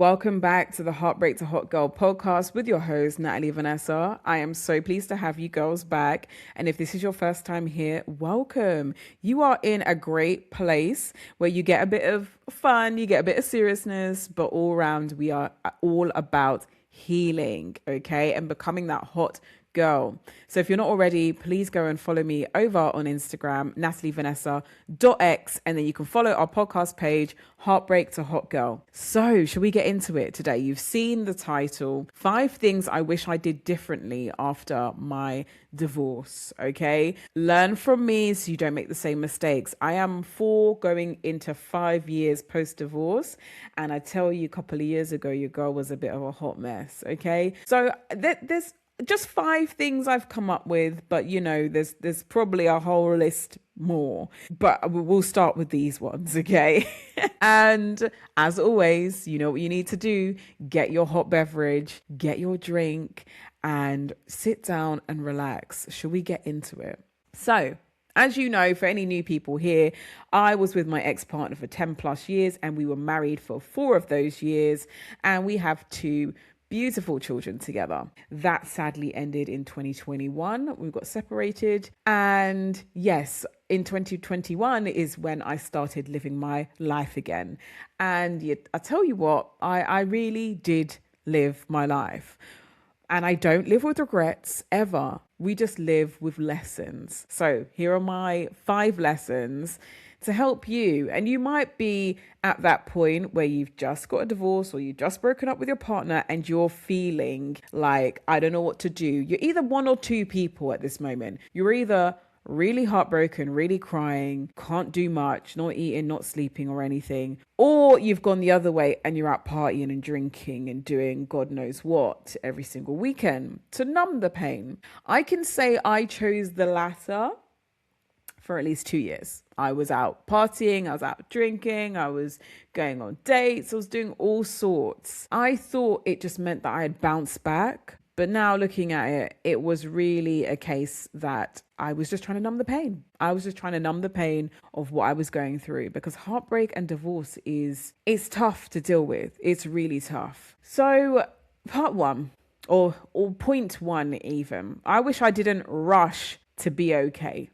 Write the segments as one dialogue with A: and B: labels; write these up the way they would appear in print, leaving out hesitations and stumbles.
A: Welcome back to the Heartbreak to Hot Girl podcast with your host, Natalie Vanessa. I am so pleased to have you girls back. And if this is your first time here, welcome. You are in a great place where you get a bit of fun, you get a bit of seriousness, but all around we are all about healing, okay? And becoming that hot girl. So if you're not already, please go and follow me over on Instagram, natalievanessa.x, and then you can follow our podcast page, Heartbreak to Hot Girl. So should we get into it today? You've seen the title, 5 things I wish I did differently after my divorce, okay? Learn from me so you don't make the same mistakes. I am going into 5 years post-divorce, and I tell you, a couple of years ago, your girl was a bit of a hot mess, okay? So there's just 5 things I've come up with, but there's probably a whole list more, but we'll start with these ones, okay? And as always, you know what you need to do: get your hot beverage, get your drink, and sit down and relax. Shall we get into it? So, as you know, for any new people here, I was with my ex-partner for 10 plus years, and we were married for 4 of those years, and we have 2 beautiful children together. That sadly ended in 2021. We got separated. And yes, in 2021 is when I started living my life again. And I tell you what, I really did live my life. And I don't live with regrets ever. We just live with lessons. So here are my 5 lessons to help you. And you might be at that point where you've just got a divorce or you've just broken up with your partner and you're feeling like, I don't know what to do. You're either one or 2 people at this moment. You're either really heartbroken, really crying, can't do much, not eating, not sleeping or anything, or you've gone the other way and you're out partying and drinking and doing God knows what every single weekend to numb the pain. I can say I chose the latter for at least 2 years. I was out partying, I was out drinking, I was going on dates, I was doing all sorts. I thought it just meant that I had bounced back. But now looking at it, it was really a case that I was just trying to numb the pain. I was just trying to numb the pain of what I was going through, because heartbreak and divorce is tough to deal with. It's really tough. So part 1 or point 1 even, I wish I didn't rush to be okay.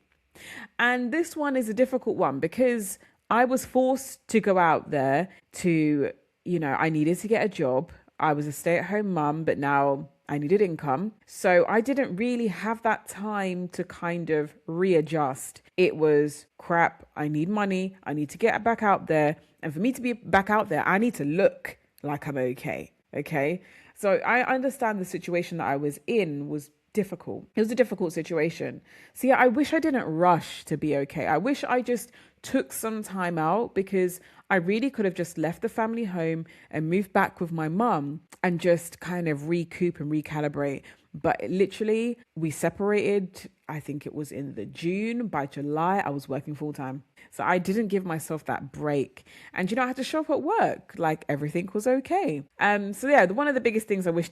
A: And this one is a difficult one because I was forced to go out there to, I needed to get a job. I was a stay-at-home mum, but now I needed income. So I didn't really have that time to kind of readjust. It was crap. I need money. I need to get back out there. And for me to be back out there, I need to look like I'm okay. Okay. So I understand the situation that I was in was difficult. It was a difficult situation. So yeah, I wish I didn't rush to be okay. I wish I just took some time out, because I really could have just left the family home and moved back with my mum and just kind of recoup and recalibrate. But literally, we separated, I think it was in the June. By July, I was working full time. So I didn't give myself that break. And, I had to show up at work like everything was okay. So yeah, one of the biggest things I wish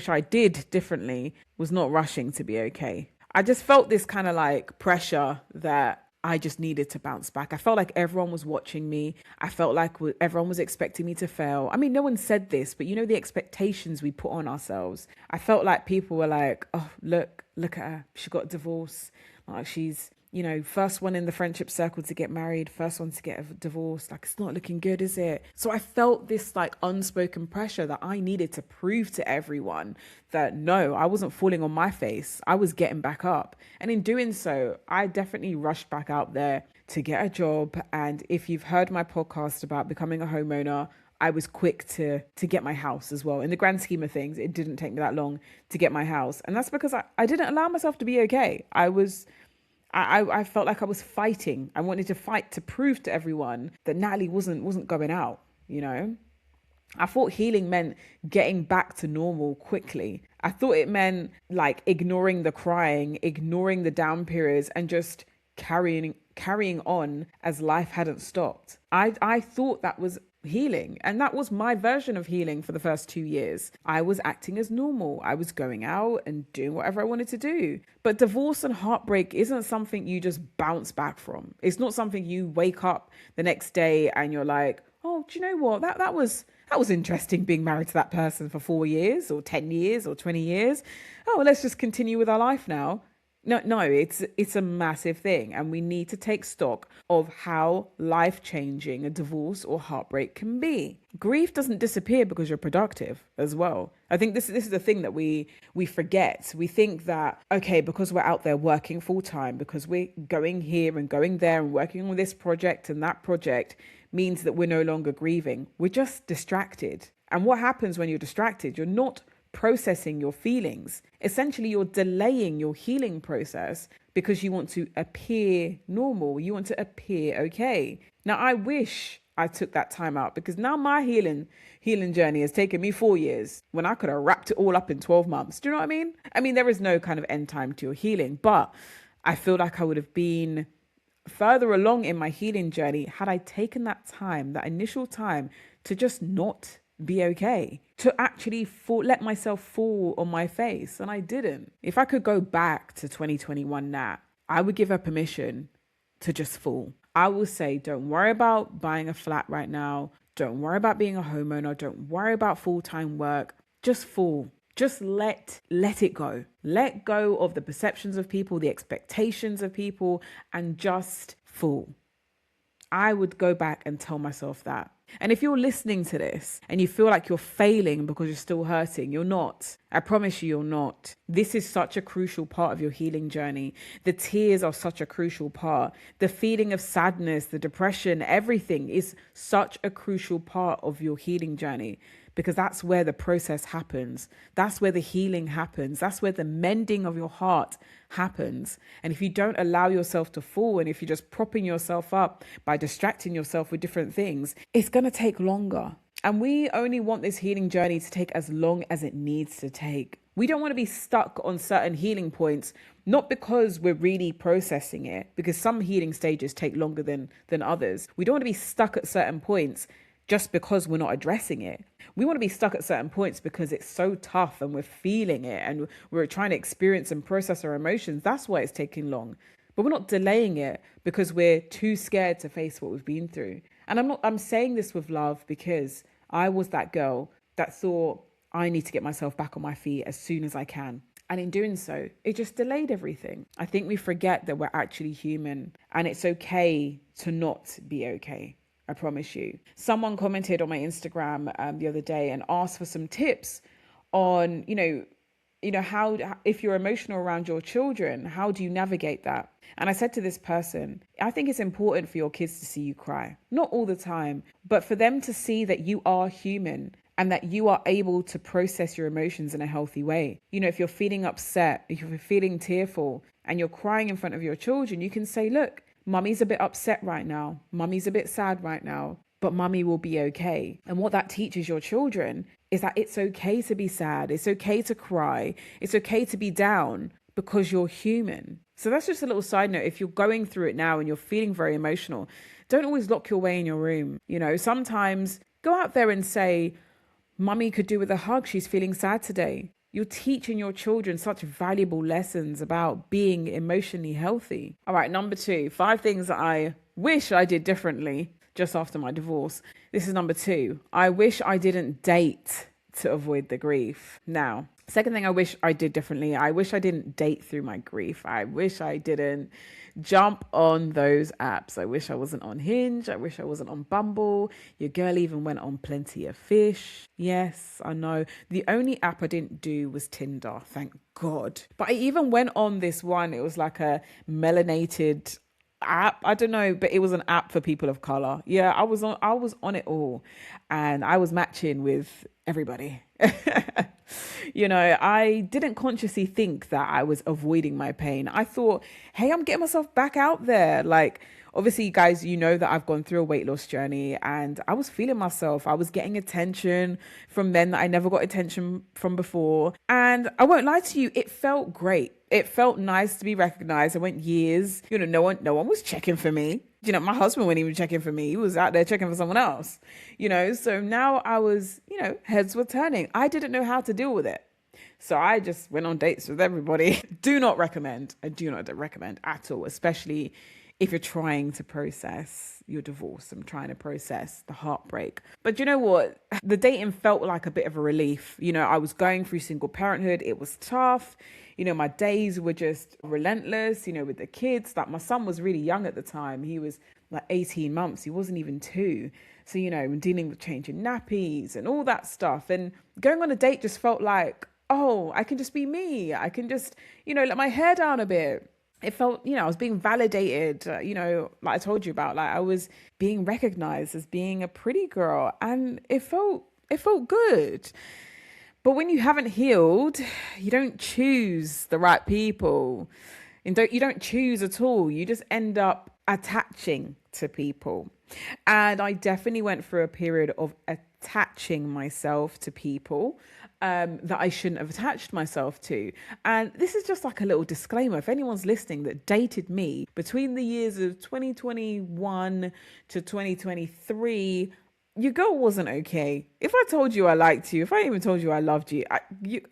A: I did differently was not rushing to be okay. I just felt this kind of like pressure that I just needed to bounce back. I felt like everyone was watching me. I felt like everyone was expecting me to fail. I mean, no one said this, but the expectations we put on ourselves. I felt like people were like, oh, look at her. She got a divorce. Like she's, first one in the friendship circle to get married, first one to get a divorce. Like, it's not looking good, is it? So I felt this like unspoken pressure that I needed to prove to everyone that no, I wasn't falling on my face. I was getting back up. And in doing so, I definitely rushed back out there to get a job. And if you've heard my podcast about becoming a homeowner, I was quick to get my house as well. In the grand scheme of things, it didn't take me that long to get my house. And that's because I didn't allow myself to be okay. I felt like I was fighting. I wanted to fight to prove to everyone that Natalie wasn't going out, I thought healing meant getting back to normal quickly. I thought it meant like ignoring the crying, ignoring the down periods, and just carrying on as life hadn't stopped. I thought that was healing, and that was my version of healing for the first 2 years. I was acting as normal. I was going out and doing whatever I wanted to do. But divorce and heartbreak isn't something you just bounce back from. It's not something you wake up the next day and you're like, oh, do you know what? That was That was interesting being married to that person for 4 years or 10 years or 20 years. Oh, well, let's just continue with our life now. No, it's a massive thing, and we need to take stock of how life-changing a divorce or heartbreak can be. Grief doesn't disappear because you're productive as well. I think this is the thing that we forget. We think that, okay, because we're out there working full time, because we're going here and going there and working on this project and that project, means that we're no longer grieving. We're just distracted. And what happens when you're distracted? You're not processing your feelings. Essentially, you're delaying your healing process because you want to appear normal. You want to appear okay. Now, I wish I took that time out, because now my healing journey has taken me 4 years when I could have wrapped it all up in 12 months. Do you know what I mean? I mean, there is no kind of end time to your healing, but I feel like I would have been further along in my healing journey had I taken that time, that initial time, to just not be okay, to actually let myself fall on my face. And I didn't. If I could go back to 2021 now, I would give her permission to just fall. I will say, don't worry about buying a flat right now. Don't worry about being a homeowner. Don't worry about full-time work. Just fall. Just let it go. Let go of the perceptions of people, the expectations of people, and just fall. I would go back and tell myself that. And if you're listening to this and you feel like you're failing because you're still hurting, you're not. I promise you, you're not. This is such a crucial part of your healing journey. The tears are such a crucial part. The feeling of sadness, the depression, everything is such a crucial part of your healing journey, because that's where the process happens. That's where the healing happens. That's where the mending of your heart happens. And if you don't allow yourself to fall, and if you're just propping yourself up by distracting yourself with different things, it's going to take longer. And we only want this healing journey to take as long as it needs to take. We don't want to be stuck on certain healing points, not because we're really processing it, because some healing stages take longer than others. We don't want to be stuck at certain points just because we're not addressing it. We want to be stuck at certain points because it's so tough and we're feeling it and we're trying to experience and process our emotions. That's why it's taking long. But we're not delaying it because we're too scared to face what we've been through. And I'm saying this with love, because I was that girl that thought, I need to get myself back on my feet as soon as I can. And in doing so, it just delayed everything. I think we forget that we're actually human, and it's okay to not be okay. I promise you. Someone commented on my Instagram the other day and asked for some tips on, how, if you're emotional around your children, how do you navigate that? And I said to this person, I think it's important for your kids to see you cry. Not all the time, but for them to see that you are human and that you are able to process your emotions in a healthy way. If you're feeling upset, if you're feeling tearful and you're crying in front of your children, you can say, look, Mummy's a bit upset right now. Mummy's a bit sad right now, but mummy will be okay. And what that teaches your children is that it's okay to be sad. It's okay to cry. It's okay to be down, because you're human. So that's just a little side note. If you're going through it now and you're feeling very emotional, don't always lock your way in your room. Sometimes go out there and say, Mummy could do with a hug. She's feeling sad today. You're teaching your children such valuable lessons about being emotionally healthy. All right, number 2, 5 things that I wish I did differently just after my divorce. This is number 2. I wish I didn't date to avoid the grief. Now, second thing I wish I did differently, I wish I didn't date through my grief. I wish I didn't jump on those apps. I wish I wasn't on Hinge. I wish I wasn't on Bumble. Your girl even went on Plenty of Fish. Yes, I know. The only app I didn't do was Tinder, thank God. But I even went on this one. It was like a melanated app. I don't know, but it was an app for people of color. Yeah, I was on it all, and I was matching with everybody. I didn't consciously think that I was avoiding my pain. I thought, hey, I'm getting myself back out there. Like, obviously, guys, that I've gone through a weight loss journey, and I was feeling myself. I was getting attention from men that I never got attention from before. And I won't lie to you, it felt great. It felt nice to be recognized. I went years, no one was checking for me. My husband wasn't even checking for me. He was out there checking for someone else, So now I was, heads were turning. I didn't know how to deal with it. So I just went on dates with everybody. I do not recommend at all, especially if you're trying to process your divorce and trying to process the heartbreak. But you know what? The dating felt like a bit of a relief. I was going through single parenthood. It was tough. My days were just relentless, with the kids. Like, my son was really young at the time. He was like 18 months. He wasn't even 2. So, dealing with changing nappies and all that stuff. And going on a date just felt like, oh, I can just be me. I can just, let my hair down a bit. It felt, I was being validated, like I told you about, like I was being recognized as being a pretty girl, and it felt good. But when you haven't healed, you don't choose the right people, and you don't choose at all. You just end up attaching to people. And I definitely went through a period of attaching myself to people that I shouldn't have attached myself to. And this is just like a little disclaimer. If anyone's listening that dated me between the years of 2021 to 2023, your girl wasn't okay. If I told you I liked you, if I even told you I loved you,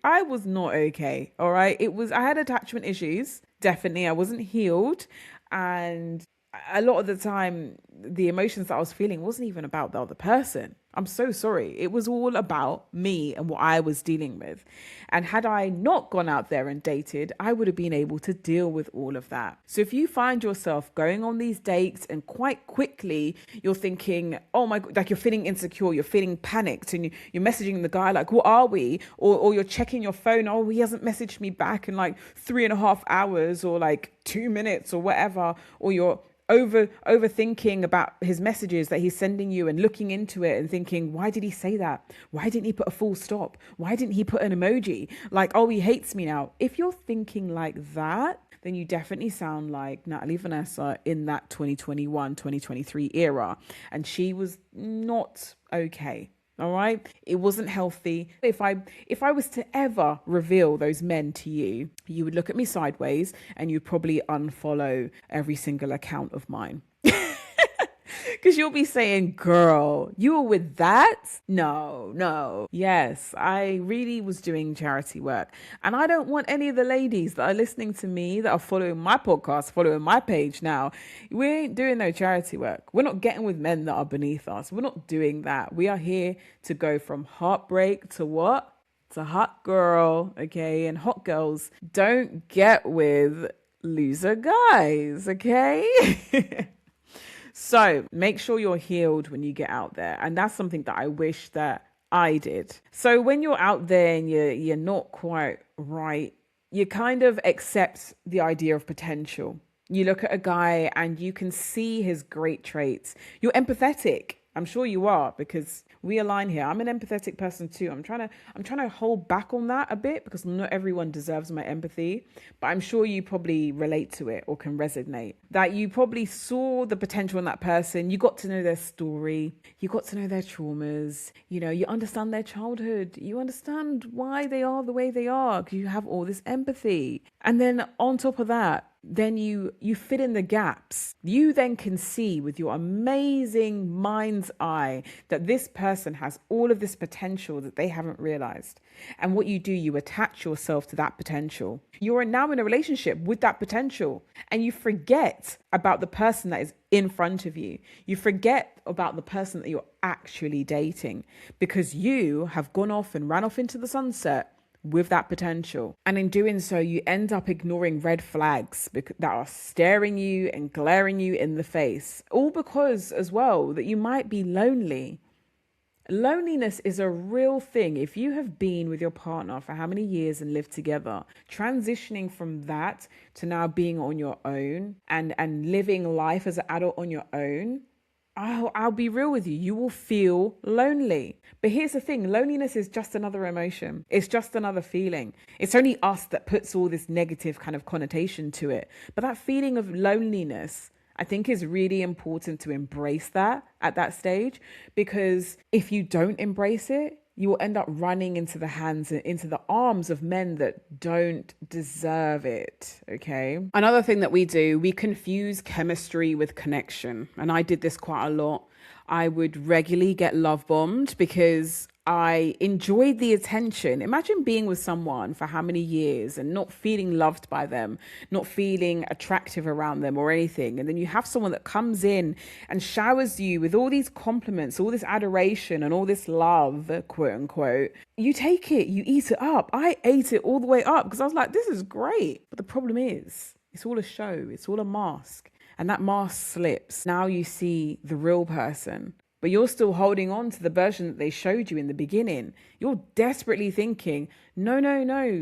A: I was not okay. All right. I had attachment issues. Definitely. I wasn't healed. And a lot of the time, the emotions that I was feeling wasn't even about the other person. I'm so sorry. It was all about me and what I was dealing with. And had I not gone out there and dated, I would have been able to deal with all of that. So if you find yourself going on these dates and quite quickly you're thinking, oh my God, like you're feeling insecure, you're feeling panicked, and you're messaging the guy like, what are we? Or you're checking your phone, oh, he hasn't messaged me back in like 3.5 hours or like 2 minutes or whatever, or you're overthinking about his messages that he's sending you and looking into it and thinking, why did he say that? Why didn't he put a full stop? Why didn't he put an emoji? Like, oh, he hates me now. If you're thinking like that, then you definitely sound like Natalie Vanessa in that 2021, 2023 era. And she was not okay. All right. It wasn't healthy. If I was to ever reveal those men to you, you would look at me sideways and you'd probably unfollow every single account of mine. Because you'll be saying, girl, you were with that? No. Yes, I really was doing charity work. And I don't want any of the ladies that are listening to me, that are following my podcast, following my page now. We ain't doing no charity work. We're not getting with men that are beneath us. We're not doing that. We are here to go from heartbreak to what? To hot girl, okay? And hot girls don't get with loser guys, okay? So make sure you're healed when you get out there. And that's something that I wish that I did. So when you're out there and you're not quite right, you kind of accept the idea of potential. You look at a guy and you can see his great traits. You're empathetic. I'm sure you are, because we align here. I'm an empathetic person too. I'm trying to hold back on that a bit, because not everyone deserves my empathy, but I'm sure you probably relate to it or can resonate. That you probably saw the potential in that person. You got to know their story. You got to know their traumas. You understand their childhood. You understand why they are the way they are, because you have all this empathy. And then on top of that, then you fill in the gaps. You then can see with your amazing mind's eye that this person has all of this potential that they haven't realized. And what you do, you attach yourself to that potential. You're now in a relationship with that potential, and you forget about the person that is in front of you. You forget about the person that you're actually dating, because you have gone off and ran off into the sunset with that potential. And in doing so, you end up ignoring red flags that are staring you and glaring you in the face. All because as well that you might be lonely. Loneliness is a real thing. If you have been with your partner for how many years and lived together, transitioning from that to now being on your own and living life as an adult on your own, I'll be real with you. You will feel lonely. But here's the thing. Loneliness is just another emotion. It's just another feeling. It's only us that puts all this negative kind of connotation to it. But that feeling of loneliness, I think, is really important to embrace that at that stage, because if you don't embrace it, you will end up running into the hands and into the arms of men that don't deserve it, okay? Another thing that we do, we confuse chemistry with connection. And I did this quite a lot. I would regularly get love bombed because I enjoyed the attention. Imagine being with someone for how many years and not feeling loved by them, not feeling attractive around them or anything. And then you have someone that comes in and showers you with all these compliments, all this adoration, and all this love, quote unquote. You take it, you eat it up. I ate it all the way up because I was like, this is great. But the problem is, it's all a show, it's all a mask. And that mask slips. Now you see the real person. But you're still holding on to the version that they showed you in the beginning. You're desperately thinking, no,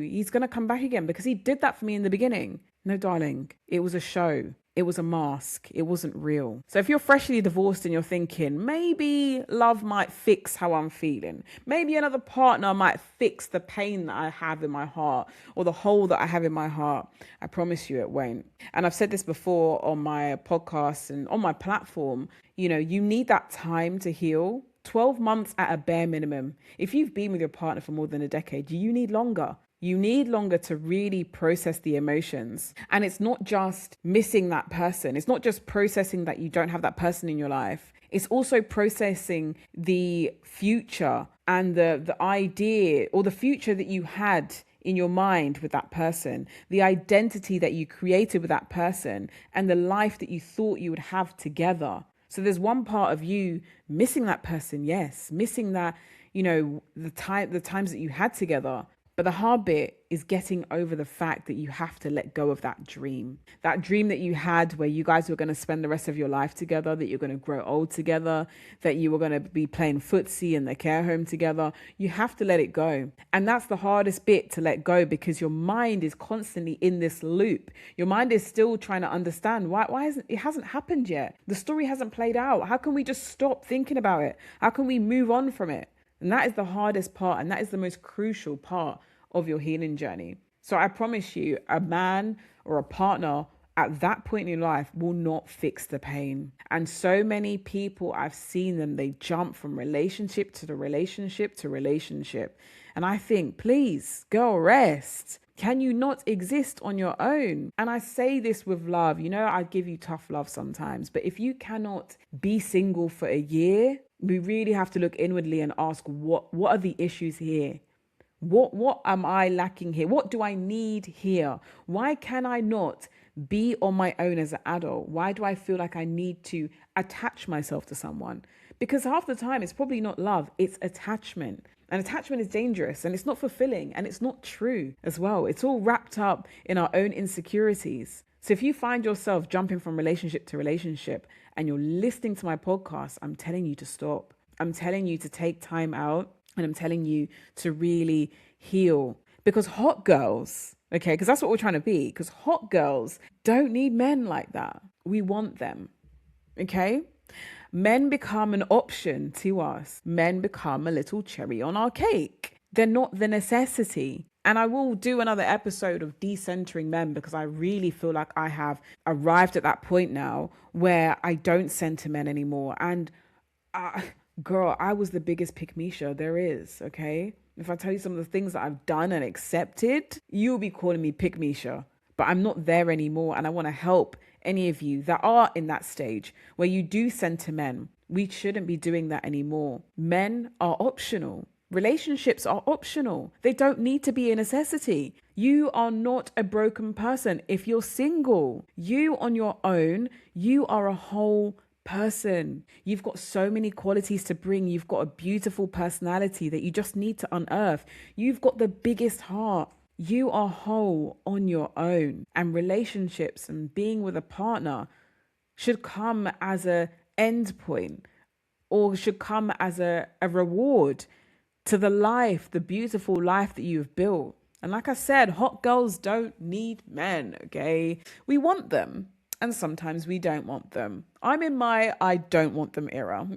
A: he's going to come back again because he did that for me in the beginning. No, darling, it was a show. It was a mask. It wasn't real. So if you're freshly divorced and you're thinking, maybe love might fix how I'm feeling. Maybe another partner might fix the pain that I have in my heart or the hole that I have in my heart. I promise you it won't. And I've said this before on my podcast and on my platform, you need that time to heal. 12 months at a bare minimum. If you've been with your partner for more than a decade, you need longer. You need longer to really process the emotions. And it's not just missing that person. It's not just processing that you don't have that person in your life. It's also processing the future and the idea or the future that you had in your mind with that person, the identity that you created with that person, and the life that you thought you would have together. So there's one part of you missing that person, yes, missing that, the times that you had together. But the hard bit is getting over the fact that you have to let go of that dream that you had where you guys were going to spend the rest of your life together, that you're going to grow old together, that you were going to be playing footsie in the care home together. You have to let it go. And that's the hardest bit to let go because your mind is constantly in this loop. Your mind is still trying to understand why it hasn't happened yet. The story hasn't played out. How can we just stop thinking about it? How can we move on from it? And that is the hardest part. And that is the most crucial part of your healing journey. So I promise you, a man or a partner at that point in life will not fix the pain. And so many people, I've seen them, they jump from relationship to the relationship to relationship. And I think, please, girl, rest. Can you not exist on your own? And I say this with love. I give you tough love sometimes. But if you cannot be single for a year, we really have to look inwardly and ask, what are the issues here? What am I lacking here? What do I need here? Why can I not be on my own as an adult? Why do I feel like I need to attach myself to someone? Because half the time it's probably not love, it's attachment. And attachment is dangerous and it's not fulfilling and it's not true as well. It's all wrapped up in our own insecurities. So if you find yourself jumping from relationship to relationship and you're listening to my podcast, I'm telling you to stop. I'm telling you to take time out. And I'm telling you to really heal because hot girls, okay, because that's what we're trying to be, because hot girls don't need men like that. We want them, okay? Men become an option to us. Men become a little cherry on our cake. They're not the necessity. And I will do another episode of decentering men because I really feel like I have arrived at that point now where I don't center men anymore. And girl, I was the biggest pick-me-sha there is, okay? If I tell you some of the things that I've done and accepted, you'll be calling me pick-me-sha. But I'm not there anymore, and I want to help any of you that are in that stage where you do center men. We shouldn't be doing that anymore. Men are optional. Relationships are optional. They don't need to be a necessity. You are not a broken person if you're single. You on your own, you are a whole person. You've got so many qualities to bring. You've got a beautiful personality that you just need to unearth. You've got the biggest heart. You are whole on your own. And relationships and being with a partner should come as a end point or should come as a reward to the life, the beautiful life that you've built. And like I said, hot girls don't need men, okay? We want them. And sometimes we don't want them. I'm in my I don't want them era.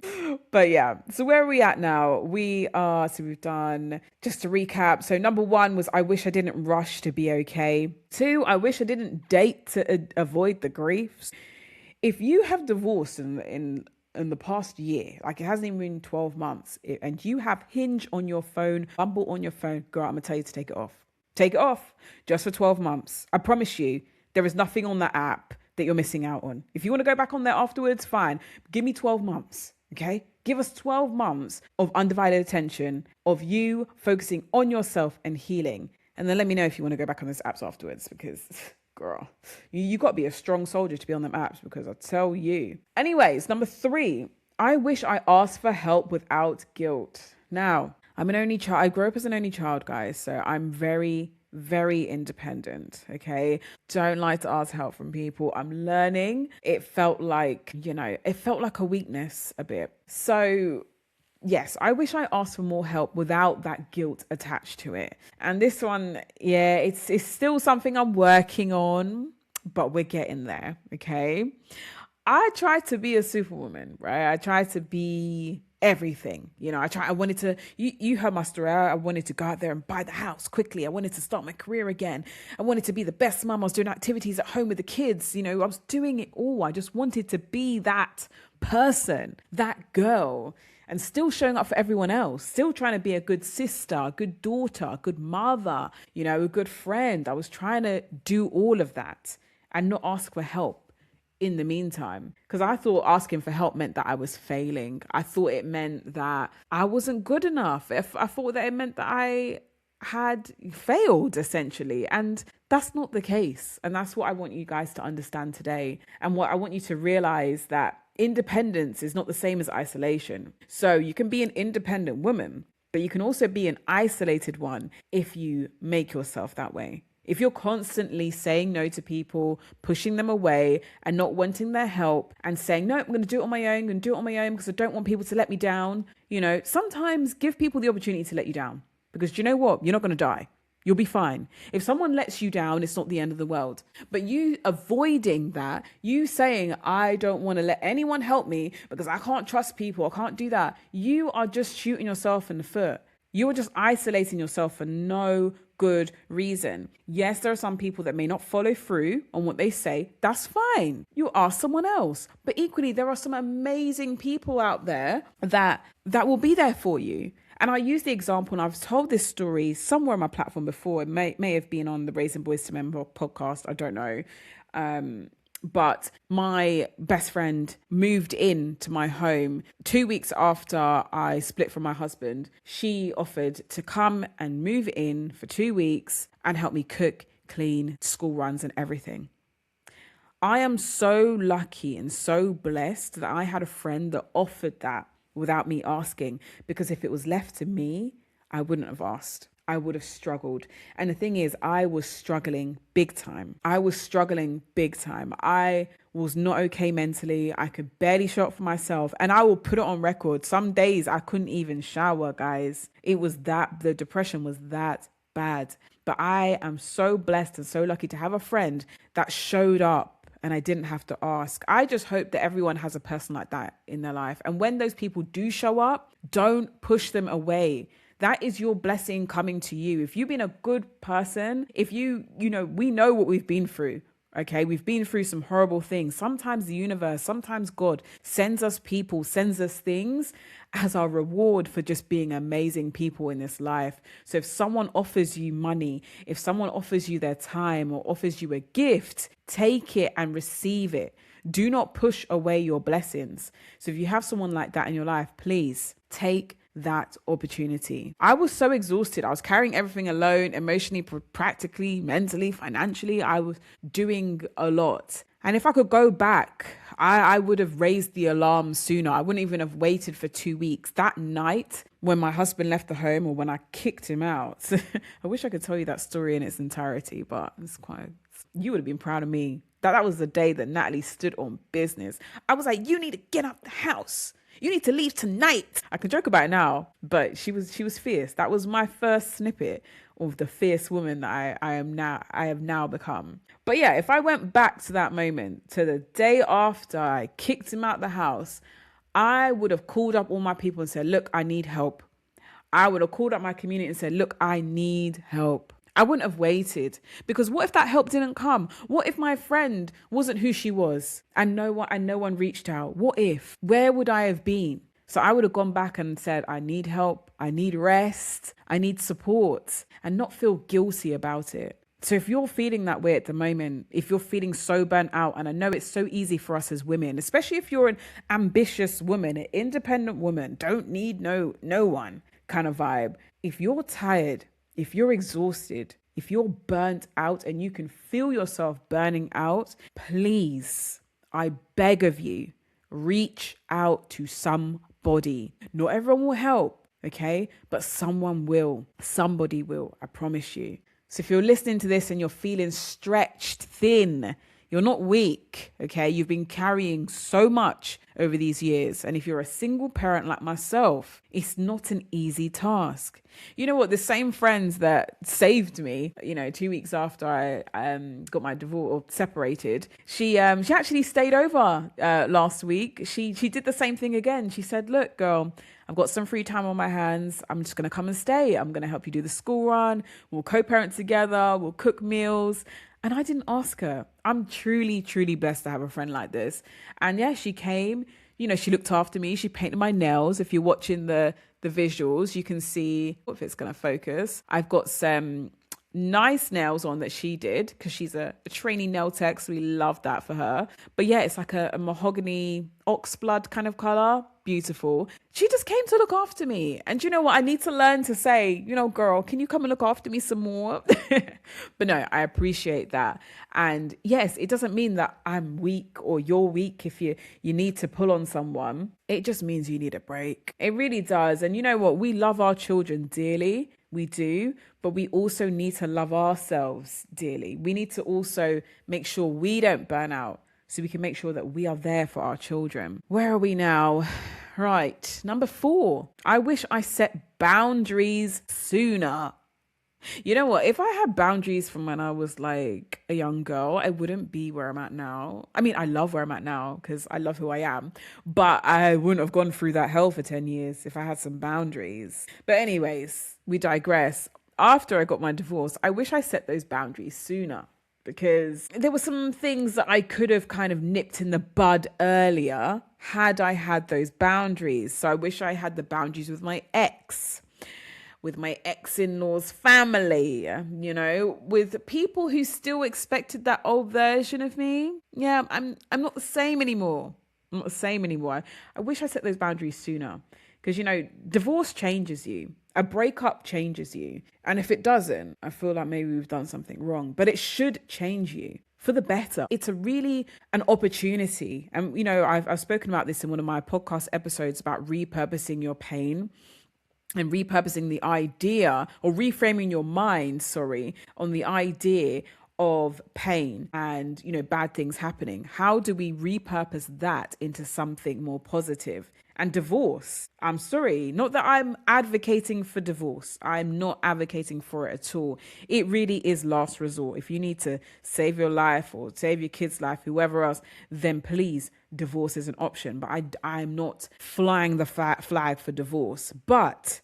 A: But yeah, so where are we at now? We've done, just to recap. So number 1 was I wish I didn't rush to be okay. 2, I wish I didn't date to avoid the griefs. If you have divorced in the past year, like it hasn't even been 12 months, and you have Hinge on your phone, Bumble on your phone, girl, I'm going to tell you to take it off. Take it off just for 12 months. I promise you, there is nothing on that app that you're missing out on. If you want to go back on there afterwards, fine. Give me 12 months, okay? Give us 12 months of undivided attention, of you focusing on yourself and healing. And then let me know if you want to go back on those apps afterwards, because girl, you got to be a strong soldier to be on them apps, because I tell you. Anyways, number 3, I wish I asked for help without guilt. Now, I'm an only child. I grew up as an only child, guys. So I'm very, very independent. Okay. Don't like to ask help from people. I'm learning. It felt like, it felt like a weakness a bit. So yes, I wish I asked for more help without that guilt attached to it. And this one, yeah, it's still something I'm working on, but we're getting there. Okay. I tried to be a superwoman, right? I tried to be everything. I wanted to, you heard my story. I wanted to go out there and buy the house quickly. I wanted to start my career again. I wanted to be the best mum. I was doing activities at home with the kids. I was doing it all. I just wanted to be that person, that girl, and still showing up for everyone else, still trying to be a good sister, a good daughter, a good mother, a good friend. I was trying to do all of that and not ask for help in the meantime, because I thought asking for help meant that I was failing. I thought it meant that I wasn't good enough. I thought that it meant that I had failed, essentially. And that's not the case. And that's what I want you guys to understand today. And what I want you to realize, that independence is not the same as isolation. So you can be an independent woman, but you can also be an isolated one if you make yourself that way. If you're constantly saying no to people, pushing them away and not wanting their help and saying, no, I'm going to do it on my own and do it on my own because I don't want people to let me down. Sometimes give people the opportunity to let you down, because do you know what? You're not going to die. You'll be fine. If someone lets you down, it's not the end of the world. But you avoiding that, you saying, I don't want to let anyone help me because I can't trust people, I can't do that. You are just shooting yourself in the foot. You are just isolating yourself for no good reason. Yes, there are some people that may not follow through on what they say. That's fine. You ask someone else. But equally, there are some amazing people out there that will be there for you. And I use the example, and I've told this story somewhere on my platform before. It may have been on the Raising Boys to Men podcast. I don't know. But my best friend moved into my home 2 weeks after I split from my husband. She offered to come and move in for 2 weeks and help me cook, clean, school runs and everything. I am so lucky and so blessed that I had a friend that offered that without me asking, because if it was left to me, I wouldn't have asked. I would have struggled. And the thing is, I was struggling big time. I was not okay mentally. I could barely show up for myself. And I will put it on record. Some days I couldn't even shower, guys. The depression was that bad. But I am so blessed and so lucky to have a friend that showed up and I didn't have to ask. I just hope that everyone has a person like that in their life. And when those people do show up, don't push them away. That is your blessing coming to you. If you've been a good person, if we know what we've been through, okay? We've been through some horrible things. Sometimes the universe, sometimes God sends us people, sends us things as our reward for just being amazing people in this life. So if someone offers you money, if someone offers you their time or offers you a gift, take it and receive it. Do not push away your blessings. So if you have someone like that in your life, please take that opportunity. I was so exhausted. I was carrying everything alone, emotionally, practically, mentally, financially. I was doing a lot. And if I could go back, I would have raised the alarm sooner. I wouldn't even have waited for 2 weeks. That night when my husband left the home, or when I kicked him out, I wish I could tell you that story in its entirety, but you would have been proud of me. That was the day that Natalie stood on business. I was like, you need to get out the house. You need to leave tonight. I can joke about it now, but she was fierce. That was my first snippet of the fierce woman that I have now become. But yeah, if I went back to that moment, to the day after I kicked him out the house, I would have called up all my people and said, look, I need help. I would have called up my community and said, look, I need help. I wouldn't have waited, because what if that help didn't come? What if my friend wasn't who she was and no one reached out? What if? Where would I have been? So I would have gone back and said, I need help. I need rest. I need support, and not feel guilty about it. So if you're feeling that way at the moment, if you're feeling so burnt out, and I know it's so easy for us as women, especially if you're an ambitious woman, an independent woman, don't need no one kind of vibe. If you're tired, if you're exhausted, if you're burnt out and you can feel yourself burning out, please, I beg of you, reach out to somebody. Not everyone will help, okay? But someone will. Somebody will, I promise you. So if you're listening to this and you're feeling stretched thin, you're not weak, okay? You've been carrying so much over these years. And if you're a single parent like myself, it's not an easy task. You know what? The same friends that saved me, 2 weeks after I got my divorce or separated, she actually stayed over last week. She did the same thing again. She said, look, girl, I've got some free time on my hands. I'm just going to come and stay. I'm going to help you do the school run. We'll co-parent together. We'll cook meals. And I didn't ask her. I'm truly, truly blessed to have a friend like this. And yeah, she came, she looked after me. She painted my nails. If you're watching the visuals, you can see if it's going to focus. I've got some nice nails on that she did because she's a trainee nail tech. So we love that for her. But yeah, it's like a mahogany oxblood kind of color. Beautiful. She just came to look after me. And you know what? I need to learn to say, girl, can you come and look after me some more? But no, I appreciate that. And yes, it doesn't mean that I'm weak or you're weak if you need to pull on someone. It just means you need a break. It really does. And you know what? We love our children dearly. We do. But we also need to love ourselves dearly. We need to also make sure we don't burn out, so we can make sure that we are there for our children. Where are we now? Right. Number 4. I wish I set boundaries sooner. You know what? If I had boundaries from when I was like a young girl, I wouldn't be where I'm at now. I mean, I love where I'm at now because I love who I am, but I wouldn't have gone through that hell for 10 years if I had some boundaries. But anyways, we digress. After I got my divorce, I wish I set those boundaries sooner, because there were some things that I could have kind of nipped in the bud earlier had I had those boundaries. So I wish I had the boundaries with my ex-in-law's family, with people who still expected that old version of me. Yeah, I'm not the same anymore. I wish I set those boundaries sooner, because, divorce changes you. A breakup changes you. And if it doesn't, I feel like maybe we've done something wrong. But it should change you for the better. It's an opportunity. And, I've spoken about this in one of my podcast episodes about repurposing your pain and repurposing the idea, or reframing your mind, on the idea of pain and, bad things happening. How do we repurpose that into something more positive? And divorce, I'm sorry, not that I'm advocating for divorce. I'm not advocating for it at all. It really is last resort. If you need to save your life or save your kid's life, whoever else, then please, divorce is an option. But I'm not flying the flag for divorce. But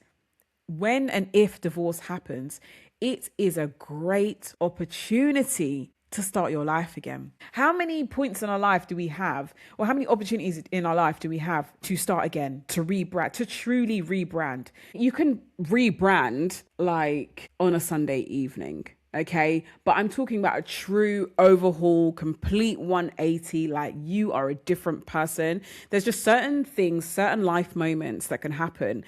A: when and if divorce happens, it is a great opportunity to start your life again. How many points in our life do we have, or how many opportunities in our life do we have to start again, to rebrand, to truly rebrand? You can rebrand like on a Sunday evening, okay? But I'm talking about a true overhaul, complete 180, like you are a different person. There's just certain things, certain life moments that can happen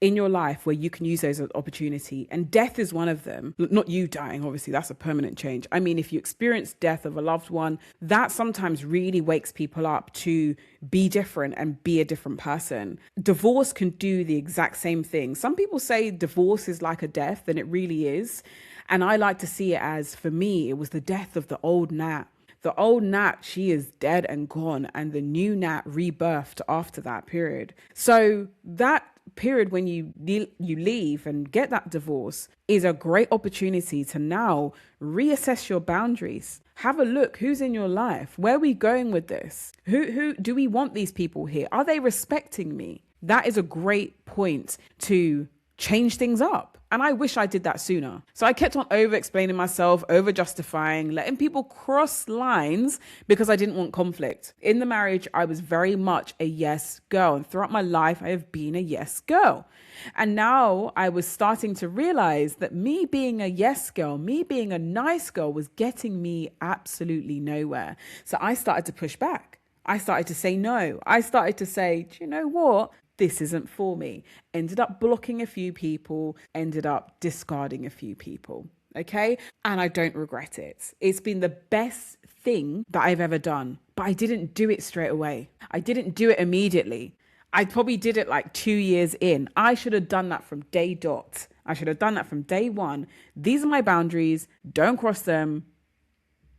A: in your life where you can use those as an opportunity. And death is one of them. Not you dying, obviously, that's a permanent change. I mean, if you experience death of a loved one, that sometimes really wakes people up to be different and be a different person. Divorce can do the exact same thing. Some people say divorce is like a death, and it really is. And I like to see it as, for me, it was the death of the old Nat. The old Nat, she is dead and gone, and the new Nat rebirthed after that period. So that period when you leave and get that divorce is a great opportunity to now reassess your boundaries. Have a look, who's in your life? Where are we going with this? Who do we want these people here? Are they respecting me? That is a great point to change things up. And I wish I did that sooner. So I kept on over explaining myself, over justifying, letting people cross lines because I didn't want conflict. In the marriage, I was very much a yes girl. And throughout my life, I have been a yes girl. And now I was starting to realize that me being a yes girl, me being a nice girl was getting me absolutely nowhere. So I started to push back. I started to say no. I started to say, do you know what? This isn't for me. Ended up blocking a few people, ended up discarding a few people. Okay. And I don't regret it. It's been the best thing that I've ever done, but I didn't do it straight away. I didn't do it immediately. I probably did it like 2 years in. I should have done that from day dot. I should have done that from day one. These are my boundaries. Don't cross them.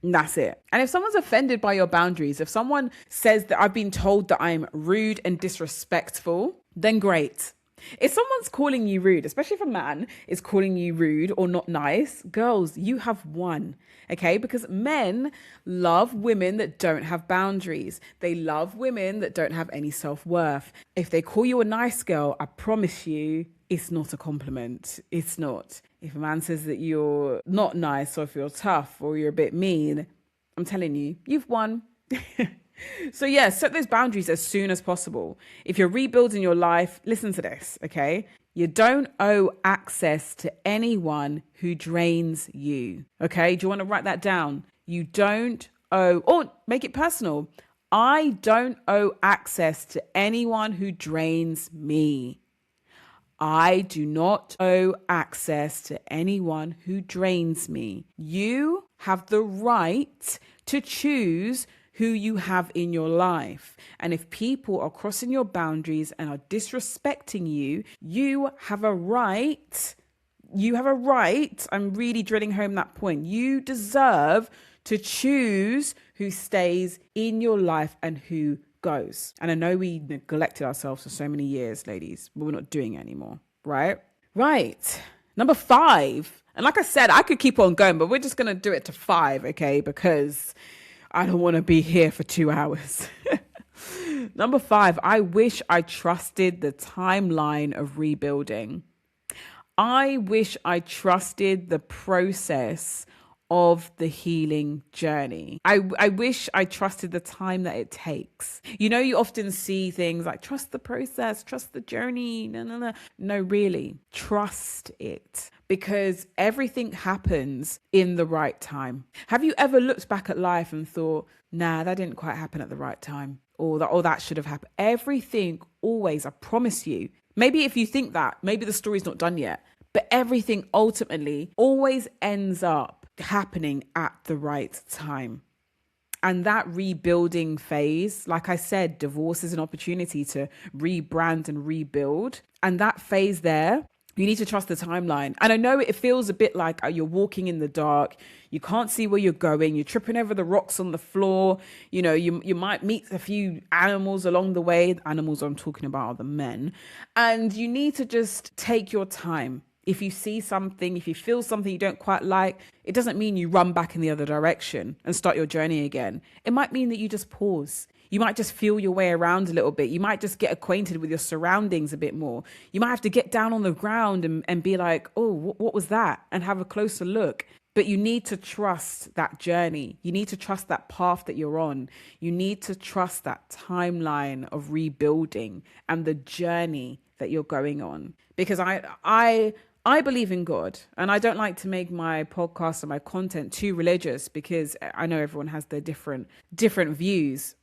A: And that's it. And if someone's offended by your boundaries, if someone says that I've been told that I'm rude and disrespectful, then great. If someone's calling you rude, especially if a man is calling you rude or not nice, girls, you have won. Okay, because men love women that don't have boundaries. They love women that don't have any self-worth. If they call you a nice girl, I promise you, it's not a compliment. It's not. If a man says that you're not nice or if you're tough or you're a bit mean, I'm telling you, you've won. So yeah, set those boundaries as soon as possible. If you're rebuilding your life, listen to this, okay? You don't owe access to anyone who drains you, okay? Do you want to write that down? You don't owe, or make it personal. I don't owe access to anyone who drains me. I do not owe access to anyone who drains me. You have the right to choose who you have in your life. And if people are crossing your boundaries and are disrespecting you, you have a right. You have a right. I'm really drilling home that point. You deserve to choose who stays in your life and who goes. And I know we neglected ourselves for so many years, ladies, but we're not doing it anymore, right? Right. Number 5. And like I said, I could keep on going, but we're just going to do it to 5, okay? Because I don't want to be here for 2 hours. Number 5, I wish I trusted the timeline of rebuilding. I wish I trusted the process of the healing journey. I wish I trusted the time that it takes. You know, you often see things like trust the process, trust the journey. No. No, really, trust it, because everything happens in the right time. Have you ever looked back at life and thought, nah, that didn't quite happen at the right time, or that should have happened? Everything always, I promise you, maybe if you think that, maybe the story's not done yet, but everything ultimately always ends up happening at the right time. And that rebuilding phase, like I said, divorce is an opportunity to rebrand and rebuild. And that phase there, you need to trust the timeline. And I know it feels a bit like you're walking in the dark. You can't see where you're going. You're tripping over the rocks on the floor. You know, you might meet a few animals along the way. The animals I'm talking about are the men. And you need to just take your time. If you see something, if you feel something you don't quite like, it doesn't mean you run back in the other direction and start your journey again. It might mean that you just pause. You might just feel your way around a little bit. You might just get acquainted with your surroundings a bit more. You might have to get down on the ground and be like, oh, what was that? And have a closer look. But you need to trust that journey. You need to trust that path that you're on. You need to trust that timeline of rebuilding and the journey that you're going on. Because I believe in God, and I don't like to make my podcast and my content too religious, because I know everyone has their different views.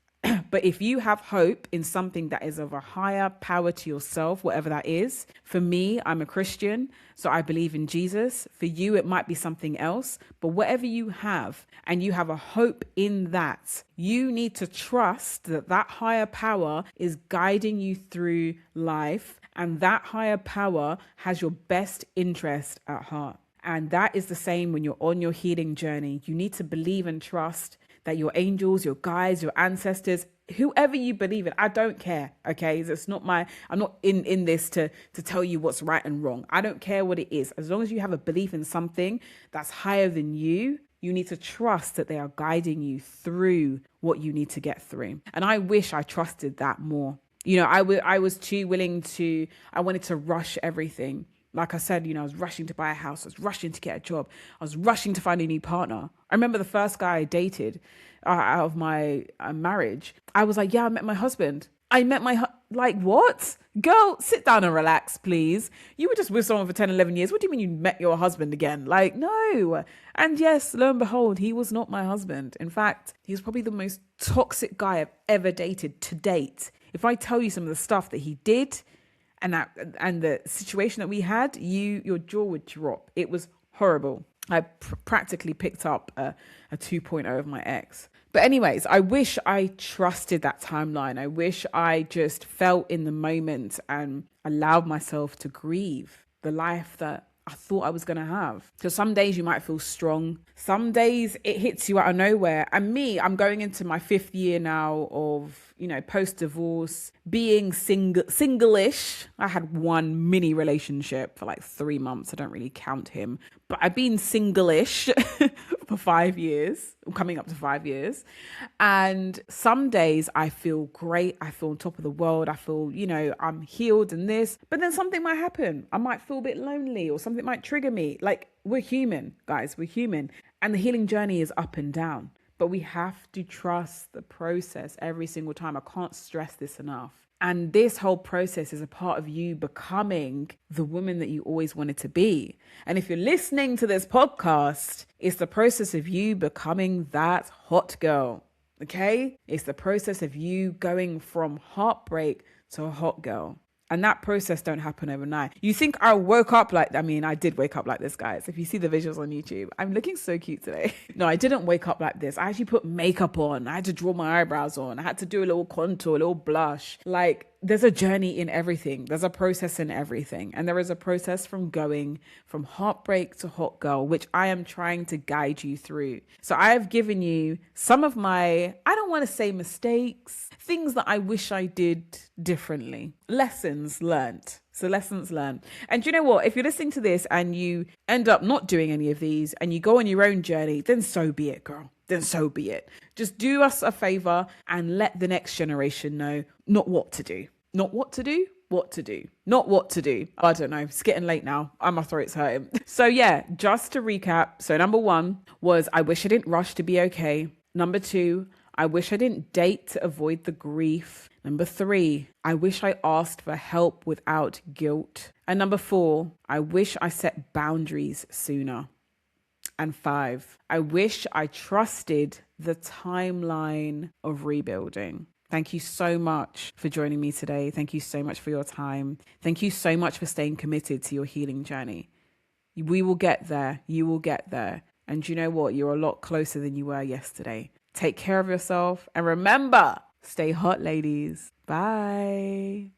A: But if you have hope in something that is of a higher power to yourself, whatever that is, for me, I'm a Christian, so I believe in Jesus. For you, it might be something else, but whatever you have, and you have a hope in that, you need to trust that that higher power is guiding you through life, and that higher power has your best interest at heart. And that is the same when you're on your healing journey. You need to believe and trust that your angels, your guides, your ancestors, whoever you believe in, I don't care, okay? It's not I'm not in this to tell you what's right and wrong. I don't care what it is. As long as you have a belief in something that's higher than you, you need to trust that they are guiding you through what you need to get through. And I wish I trusted that more. You know, I was too willing I wanted to rush everything. Like I said, I was rushing to buy a house. I was rushing to get a job. I was rushing to find a new partner. I remember the first guy I dated out of my marriage. I was like, yeah, I met my husband. I met like, what? Girl, sit down and relax, please. You were just with someone for 10, 11 years. What do you mean you met your husband again? Like, no. And yes, lo and behold, he was not my husband. In fact, he was probably the most toxic guy I've ever dated to date. If I tell you some of the stuff that he did and the situation that we had, your jaw would drop. It was horrible. I practically picked up a 2.0 of my ex. But anyways, I wish I trusted that timeline. I wish I just felt in the moment and allowed myself to grieve the life that I thought I was going to have. Because some days you might feel strong. Some days it hits you out of nowhere. And me, I'm going into my 5th year now of, post-divorce, being single-ish. I had one mini relationship for like 3 months. I don't really count him. But I've been single-ish for 5 years, coming up to 5 years. And some days I feel great. I feel on top of the world. I feel, I'm healed and this. But then something might happen. I might feel a bit lonely or something might trigger me. Like, we're human, guys. We're human. And the healing journey is up and down. But we have to trust the process every single time. I can't stress this enough. And this whole process is a part of you becoming the woman that you always wanted to be. And if you're listening to this podcast, it's the process of you becoming that hot girl. Okay? It's the process of you going from heartbreak to a hot girl. And that process don't happen overnight. You think I woke up I did wake up like this, guys. If you see the visuals on YouTube, I'm looking so cute today. No, I didn't wake up like this. I actually put makeup on. I had to draw my eyebrows on. I had to do a little contour, a little blush. Like, there's a journey in everything. There's a process in everything. And there is a process from going from heartbreak to hot girl, which I am trying to guide you through. So I have given you some of my, I don't want to say mistakes, things that I wish I did differently. Lessons learned. So lessons learned. And you know what? If you're listening to this and you end up not doing any of these and you go on your own journey, then so be it, girl. Then so be it. Just do us a favor and let the next generation know not what to do. Not what to do, what to do. Not what to do. I don't know. It's getting late now. My throat's hurting. So yeah, just to recap. So number 1 was I wish I didn't rush to be okay. Number 2, I wish I didn't date to avoid the grief. Number 3, I wish I asked for help without guilt. And number 4, I wish I set boundaries sooner. And 5, I wish I trusted the timeline of rebuilding. Thank you so much for joining me today. Thank you so much for your time. Thank you so much for staying committed to your healing journey. We will get there. You will get there. And you know what? You're a lot closer than you were yesterday. Take care of yourself. And remember, stay hot, ladies. Bye.